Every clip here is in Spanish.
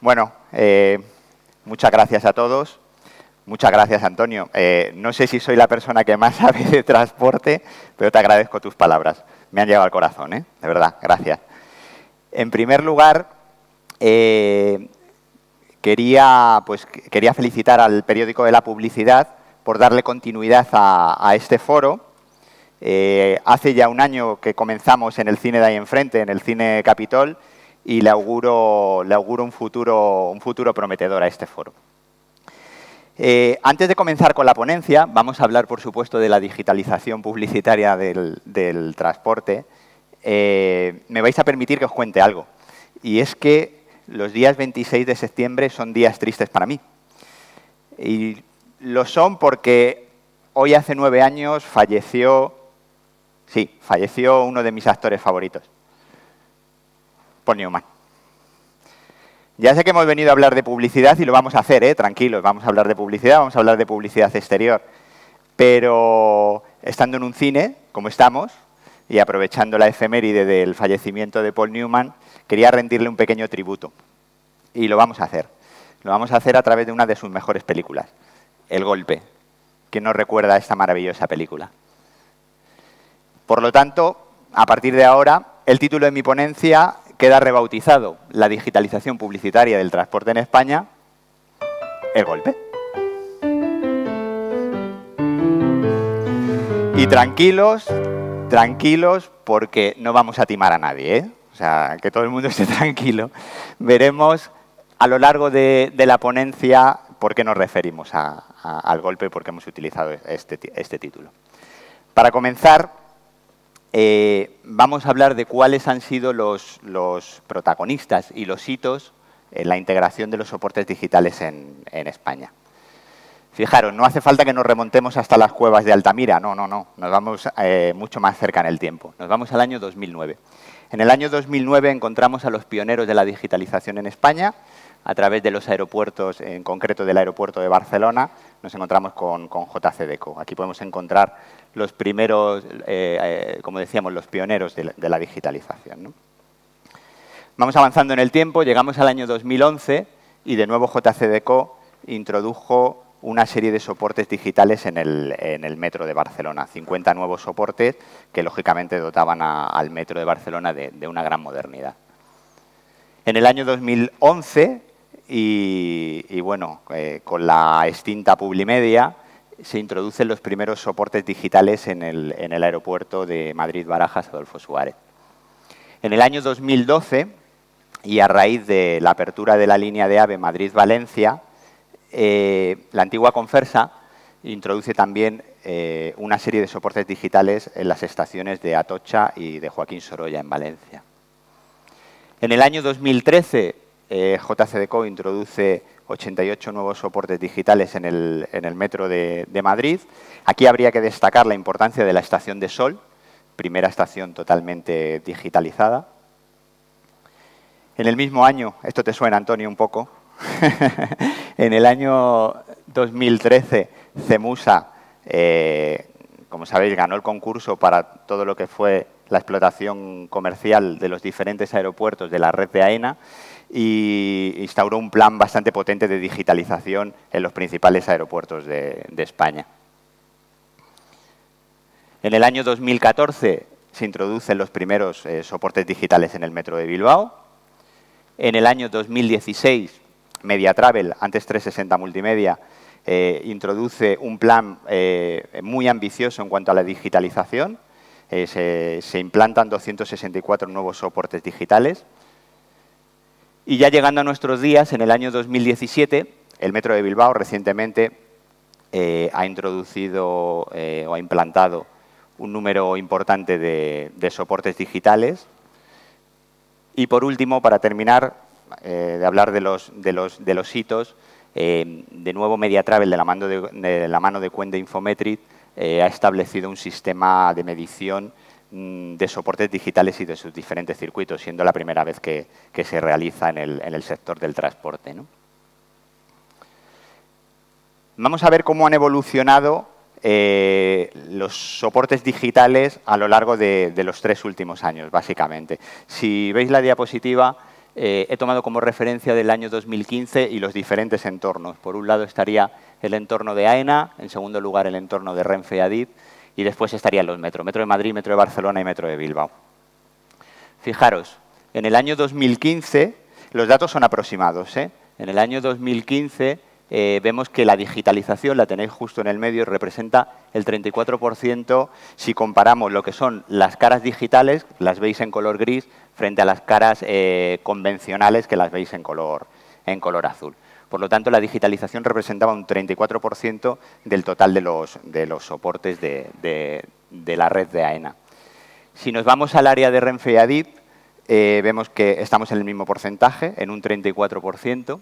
Bueno, muchas gracias a todos. Muchas gracias, Antonio. No sé si soy la persona que más sabe de transporte, pero te agradezco tus palabras. Me han llegado al corazón, de verdad, gracias. En primer lugar, quería felicitar al periódico de la Publicidad por darle continuidad a este foro. Hace ya un año que comenzamos en el cine de ahí enfrente, en el Cine Capitol, y le auguro un futuro prometedor a este foro. Antes de comenzar con la ponencia, vamos a hablar, por supuesto, de la digitalización publicitaria del transporte. Me vais a permitir que os cuente algo, y es que los días 26 de septiembre son días tristes para mí. Y lo son porque hoy hace 9 años falleció uno de mis actores favoritos, Paul Newman. Ya sé que hemos venido a hablar de publicidad y lo vamos a hacer, tranquilos, vamos a hablar de publicidad, vamos a hablar de publicidad exterior. Pero estando en un cine, como estamos, y aprovechando la efeméride del fallecimiento de Paul Newman, quería rendirle un pequeño tributo. Y lo vamos a hacer. Lo vamos a hacer a través de una de sus mejores películas, El Golpe. ¿Quién nos recuerda esta maravillosa película? Por lo tanto, a partir de ahora, el título de mi ponencia queda rebautizado: La digitalización publicitaria del transporte en España, El Golpe. Y tranquilos, porque no vamos a timar a nadie, O sea, que todo el mundo esté tranquilo. Veremos a lo largo de la ponencia por qué nos referimos al golpe y por qué hemos utilizado este título. Para comenzar, vamos a hablar de cuáles han sido los protagonistas y los hitos en la integración de los soportes digitales en España. Fijaros, no hace falta que nos remontemos hasta las cuevas de Altamira, no. Nos vamos mucho más cerca en el tiempo. Nos vamos al año 2009. En el año 2009 encontramos a los pioneros de la digitalización en España a través de los aeropuertos, en concreto del aeropuerto de Barcelona. Nos encontramos con JCDecaux. Aquí podemos encontrar los primeros, como decíamos, los pioneros de la digitalización, ¿no? Vamos avanzando en el tiempo, llegamos al año 2011 y de nuevo JCDecaux introdujo una serie de soportes digitales en el metro de Barcelona, 50 nuevos soportes que lógicamente dotaban al metro de Barcelona de una gran modernidad. En el año 2011, con la extinta Publimedia, se introducen los primeros soportes digitales en el aeropuerto de Madrid-Barajas, Adolfo Suárez. En el año 2012, y a raíz de la apertura de la línea de AVE Madrid-Valencia, la antigua Confersa introduce también una serie de soportes digitales en las estaciones de Atocha y de Joaquín Sorolla, en Valencia. En el año 2013, JCDecaux introduce 88 nuevos soportes digitales en el metro de Madrid. Aquí habría que destacar la importancia de la estación de Sol, primera estación totalmente digitalizada. En el mismo año, esto te suena, Antonio, un poco. En el año 2013, CEMUSA, como sabéis, ganó el concurso para todo lo que fue la explotación comercial de los diferentes aeropuertos de la red de AENA y instauró un plan bastante potente de digitalización en los principales aeropuertos de España. En el año 2014 se introducen los primeros soportes digitales en el metro de Bilbao. En el año 2016, Mediatravel, antes 360 Multimedia, introduce un plan muy ambicioso en cuanto a la digitalización. Se implantan 264 nuevos soportes digitales. Y ya llegando a nuestros días, en el año 2017, el Metro de Bilbao recientemente ha introducido o ha implantado un número importante de soportes digitales. Y por último, para terminar de hablar de los hitos, de nuevo Mediatravel, de la mano de Cuende Infometric, ha establecido un sistema de medición de soportes digitales y de sus diferentes circuitos, siendo la primera vez que se realiza en el sector del transporte, ¿no? Vamos a ver cómo han evolucionado los soportes digitales a lo largo de los 3 últimos años, básicamente. Si veis la diapositiva, he tomado como referencia del año 2015 y los diferentes entornos. Por un lado estaría el entorno de AENA, en segundo lugar el entorno de Renfe y Adif, y después estarían los metros, Metro de Madrid, Metro de Barcelona y Metro de Bilbao. Fijaros, en el año 2015, los datos son aproximados, ¿eh? En el año 2015 vemos que la digitalización, la tenéis justo en el medio, representa el 34% si comparamos lo que son las caras digitales, las veis en color gris, frente a las caras convencionales que las veis en color azul. Por lo tanto, la digitalización representaba un 34% del total de los soportes de la red de AENA. Si nos vamos al área de Renfe y Adif, vemos que estamos en el mismo porcentaje, en un 34%.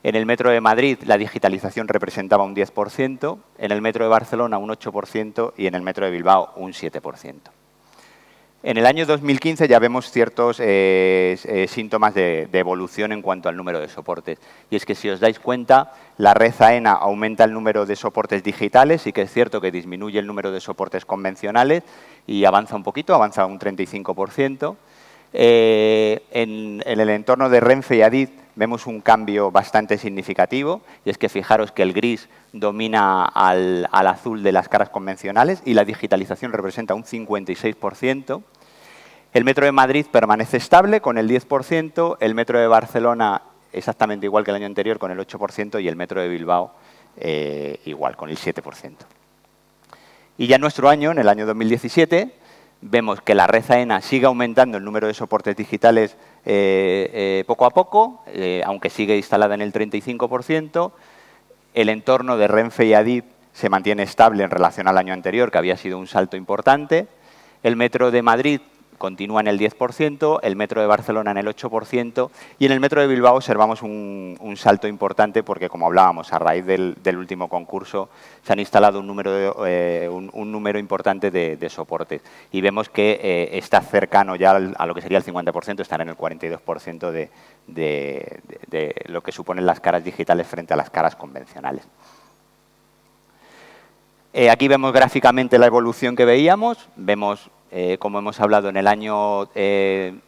En el Metro de Madrid la digitalización representaba un 10%, en el Metro de Barcelona un 8% y en el Metro de Bilbao un 7%. En el año 2015 ya vemos ciertos síntomas de evolución en cuanto al número de soportes. Y es que si os dais cuenta, la red AENA aumenta el número de soportes digitales, sí que es cierto que disminuye el número de soportes convencionales y avanza un poquito, avanza un 35%. En el entorno de Renfe y Adif vemos un cambio bastante significativo, y es que fijaros que el gris domina al azul de las caras convencionales y la digitalización representa un 56%. El Metro de Madrid permanece estable con el 10%, el Metro de Barcelona exactamente igual que el año anterior con el 8% y el Metro de Bilbao igual, con el 7%. Y ya en nuestro año, en el año 2017, vemos que la red AENA sigue aumentando el número de soportes digitales poco a poco, aunque sigue instalada en el 35%. El entorno de Renfe y Adif se mantiene estable en relación al año anterior, que había sido un salto importante. El Metro de Madrid continúa en el 10%, el Metro de Barcelona en el 8% y en el Metro de Bilbao observamos un salto importante porque, como hablábamos, a raíz del último concurso se han instalado un número importante de soportes y vemos que está cercano ya a lo que sería el 50%, están en el 42% de lo que suponen las caras digitales frente a las caras convencionales. Aquí vemos gráficamente la evolución que veíamos, vemos como hemos hablado, en el año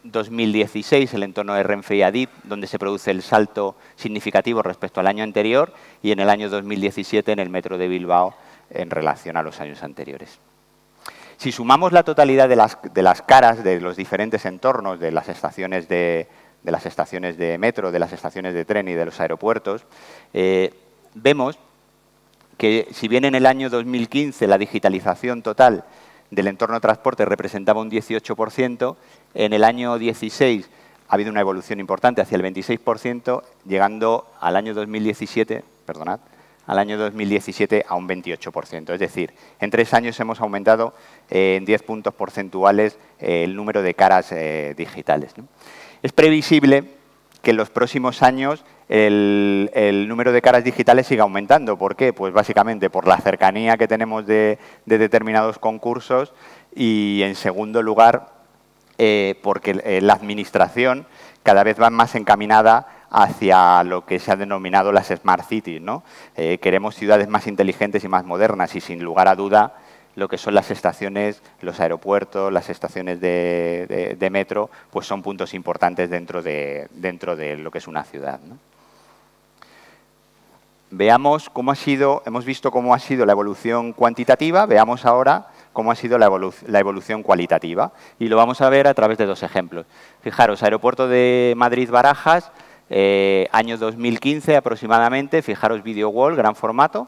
2016, el entorno de Renfe y Adif, donde se produce el salto significativo respecto al año anterior, y en el año 2017 en el Metro de Bilbao en relación a los años anteriores. Si sumamos la totalidad de las caras de los diferentes entornos, de las estaciones de metro, de las estaciones de tren y de los aeropuertos, vemos que si bien en el año 2015 la digitalización total del entorno de transporte representaba un 18%, en el año 16 ha habido una evolución importante hacia el 26%, llegando al año 2017, a un 28%. Es decir, en 3 años hemos aumentado en 10 puntos porcentuales el número de caras digitales, ¿no? Es previsible que en los próximos años el número de caras digitales siga aumentando. ¿Por qué? Pues básicamente por la cercanía que tenemos de determinados concursos y, en segundo lugar, porque la administración cada vez va más encaminada hacia lo que se ha denominado las Smart Cities, ¿no? Queremos ciudades más inteligentes y más modernas y, sin lugar a duda, lo que son las estaciones, los aeropuertos, las estaciones de metro, pues son puntos importantes dentro de lo que es una ciudad, ¿no? Veamos cómo hemos visto cómo ha sido la evolución cuantitativa, veamos ahora cómo ha sido la evolución cualitativa. Y lo vamos a ver a través de 2 ejemplos. Fijaros, Aeropuerto de Madrid-Barajas, año 2015 aproximadamente, fijaros Video Wall, gran formato.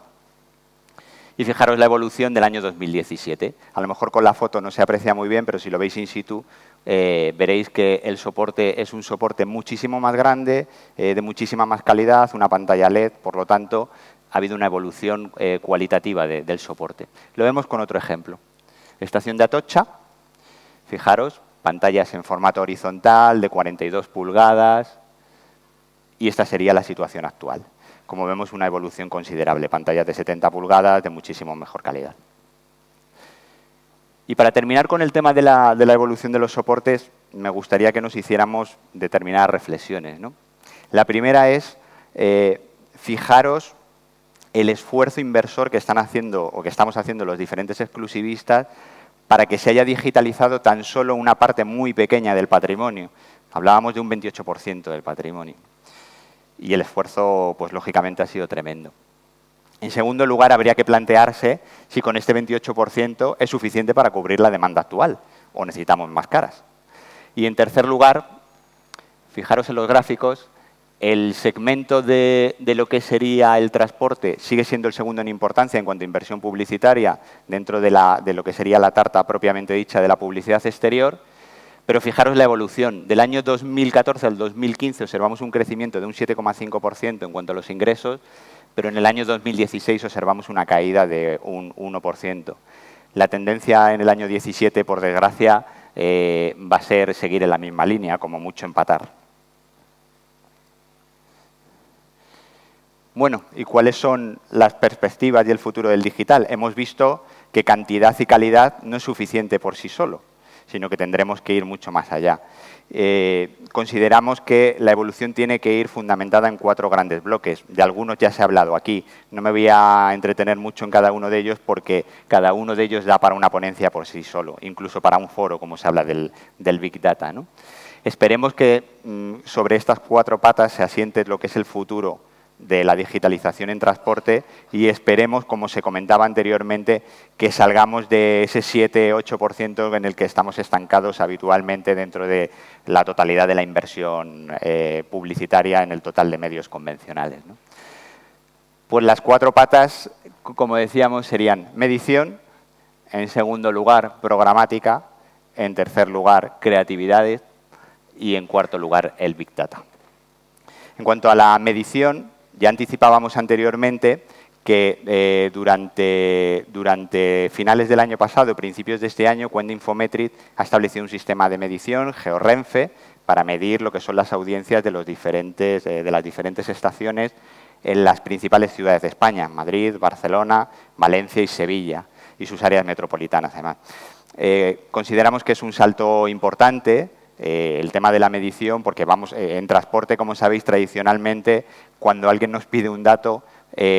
Y fijaros la evolución del año 2017. A lo mejor con la foto no se aprecia muy bien, pero si lo veis in situ, veréis que el soporte es un soporte muchísimo más grande, de muchísima más calidad, una pantalla LED, por lo tanto, ha habido una evolución cualitativa del soporte. Lo vemos con otro ejemplo. Estación de Atocha, fijaros, pantallas en formato horizontal de 42 pulgadas, y esta sería la situación actual. Como vemos, una evolución considerable, pantallas de 70 pulgadas de muchísimo mejor calidad. Y para terminar con el tema de la evolución de los soportes, me gustaría que nos hiciéramos determinadas reflexiones, ¿no? La primera es, fijaros el esfuerzo inversor que están haciendo o que estamos haciendo los diferentes exclusivistas para que se haya digitalizado tan solo una parte muy pequeña del patrimonio. Hablábamos de un 28% del patrimonio. Y el esfuerzo, pues lógicamente, ha sido tremendo. En segundo lugar, habría que plantearse si con este 28% es suficiente para cubrir la demanda actual o necesitamos más caras. Y en tercer lugar, fijaros en los gráficos, el segmento de lo que sería el transporte sigue siendo el segundo en importancia en cuanto a inversión publicitaria dentro de lo que sería la tarta propiamente dicha de la publicidad exterior, pero fijaros la evolución. Del año 2014 al 2015 observamos un crecimiento de un 7,5% en cuanto a los ingresos, pero en el año 2016 observamos una caída de un 1%. La tendencia en el año 17, por desgracia, va a ser seguir en la misma línea, como mucho empatar. Bueno, ¿y cuáles son las perspectivas y el futuro del digital? Hemos visto que cantidad y calidad no es suficiente por sí solo, sino que tendremos que ir mucho más allá. Consideramos que la evolución tiene que ir fundamentada en 4 grandes bloques. De algunos ya se ha hablado aquí. No me voy a entretener mucho en cada uno de ellos porque cada uno de ellos da para una ponencia por sí solo, incluso para un foro, como se habla del Big Data, ¿no? Esperemos que sobre estas 4 patas se asiente lo que es el futuro de la digitalización en transporte y esperemos, como se comentaba anteriormente, que salgamos de ese 7-8% en el que estamos estancados habitualmente dentro de la totalidad de la inversión publicitaria en el total de medios convencionales, ¿no? Pues las 4 patas, como decíamos, serían medición, en segundo lugar, programática, en tercer lugar, creatividades y en cuarto lugar, el Big Data. En cuanto a la medición, ya anticipábamos anteriormente que durante finales del año pasado, principios de este año, Cuenda Infometric ha establecido un sistema de medición, GeoRenfe, para medir lo que son las audiencias de las diferentes estaciones en las principales ciudades de España, Madrid, Barcelona, Valencia y Sevilla, y sus áreas metropolitanas, además. Consideramos que es un salto importante el tema de la medición, porque vamos en transporte, como sabéis, tradicionalmente, cuando alguien nos pide un dato,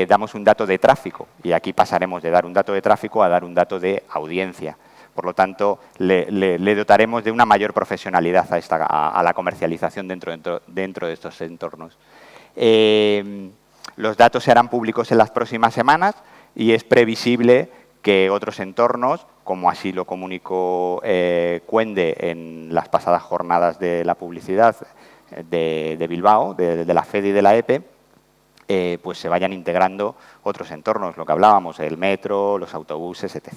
damos un dato de tráfico, y aquí pasaremos de dar un dato de tráfico a dar un dato de audiencia. Por lo tanto, le dotaremos de una mayor profesionalidad a la comercialización dentro de estos entornos. Los datos se harán públicos en las próximas semanas y es previsible que otros entornos, como así lo comunicó Cuende en las pasadas jornadas de la publicidad de Bilbao, de la FED y de la EPE, pues se vayan integrando otros entornos, lo que hablábamos, el metro, los autobuses, etc.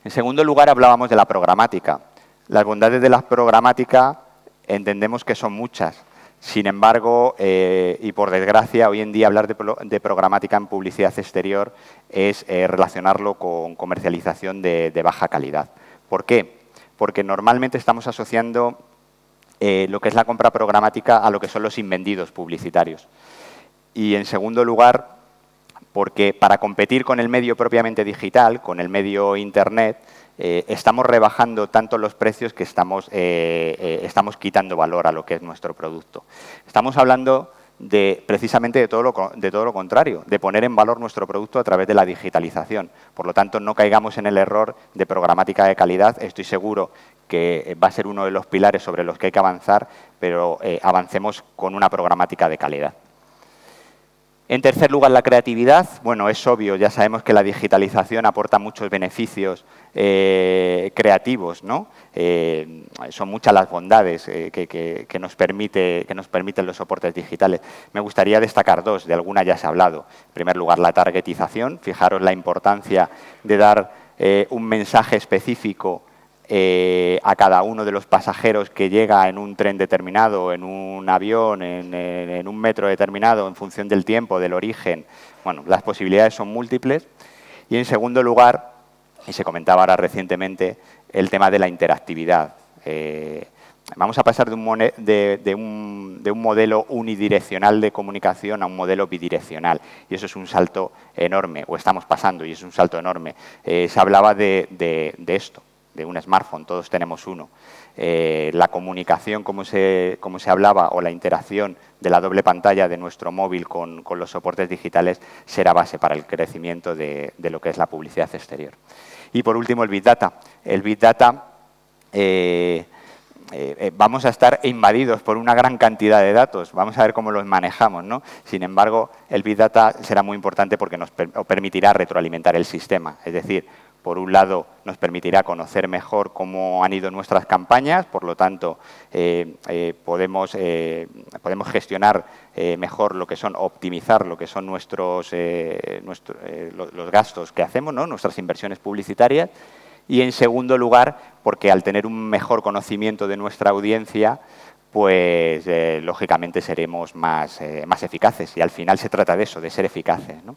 En segundo lugar, hablábamos de la programática. Las bondades de la programática entendemos que son muchas. Sin embargo, y por desgracia, hoy en día hablar de programática en publicidad exterior es relacionarlo con comercialización de baja calidad. ¿Por qué? Porque normalmente estamos asociando lo que es la compra programática a lo que son los invendidos publicitarios. Y en segundo lugar, porque para competir con el medio propiamente digital, con el medio Internet, estamos rebajando tanto los precios que estamos quitando valor a lo que es nuestro producto. Estamos hablando precisamente de todo lo contrario, de poner en valor nuestro producto a través de la digitalización. Por lo tanto, no caigamos en el error de programática de calidad. Estoy seguro que va a ser uno de los pilares sobre los que hay que avanzar, pero avancemos con una programática de calidad. En tercer lugar, la creatividad. Bueno, es obvio, ya sabemos que la digitalización aporta muchos beneficios creativos, ¿no? Son muchas las bondades que nos permiten los soportes digitales. Me gustaría destacar 2, de alguna ya se ha hablado. En primer lugar, la targetización. Fijaros la importancia de dar un mensaje específico a cada uno de los pasajeros que llega en un tren determinado, en un avión, en un metro determinado, en función del tiempo, del origen. Bueno, las posibilidades son múltiples. Y en segundo lugar, y se comentaba ahora recientemente, el tema de la interactividad. Vamos a pasar de un modelo unidireccional de comunicación a un modelo bidireccional. Y eso es un salto enorme, o estamos pasando, y es un salto enorme. Se hablaba de esto, de un smartphone, todos tenemos uno. La comunicación, como se hablaba, o la interacción de la doble pantalla de nuestro móvil con los soportes digitales será base para el crecimiento de lo que es la publicidad exterior. Y por último, el Big Data. El Big Data vamos a estar invadidos por una gran cantidad de datos, vamos a ver cómo los manejamos, ¿no? Sin embargo, el Big Data será muy importante porque nos permitirá retroalimentar el sistema, es decir, por un lado, nos permitirá conocer mejor cómo han ido nuestras campañas, por lo tanto, podemos gestionar mejor lo que son, optimizar lo que son los gastos que hacemos, ¿no? Nuestras inversiones publicitarias. Y, en segundo lugar, porque al tener un mejor conocimiento de nuestra audiencia, pues, lógicamente, seremos más eficaces. Y al final se trata de eso, de ser eficaces, ¿no?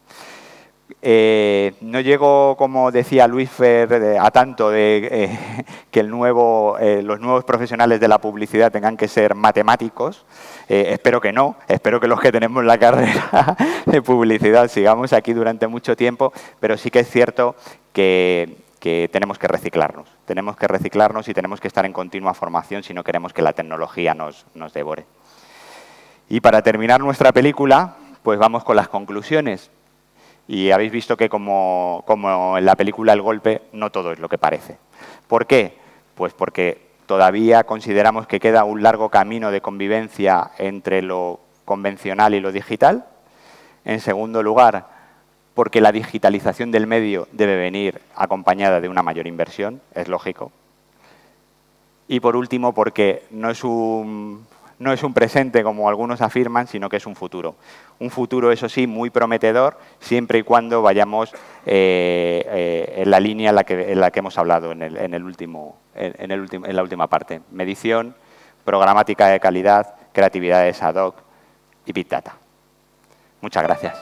No llego, como decía Luis Fer, a tanto de que los nuevos profesionales de la publicidad tengan que ser matemáticos. Espero que no, espero que los que tenemos la carrera de publicidad sigamos aquí durante mucho tiempo, pero sí que es cierto que tenemos que reciclarnos y tenemos que estar en continua formación si no queremos que la tecnología nos devore. Y para terminar nuestra película, pues vamos con las conclusiones. Y habéis visto que, como en la película El Golpe, no todo es lo que parece. ¿Por qué? Pues porque todavía consideramos que queda un largo camino de convivencia entre lo convencional y lo digital. En segundo lugar, porque la digitalización del medio debe venir acompañada de una mayor inversión, es lógico. Y, por último, porque no es un presente, como algunos afirman, sino que es un futuro. Un futuro, eso sí, muy prometedor, siempre y cuando vayamos en la línea en la que hemos hablado en la última parte. Medición, programática de calidad, creatividades ad hoc y Big Data. Muchas gracias.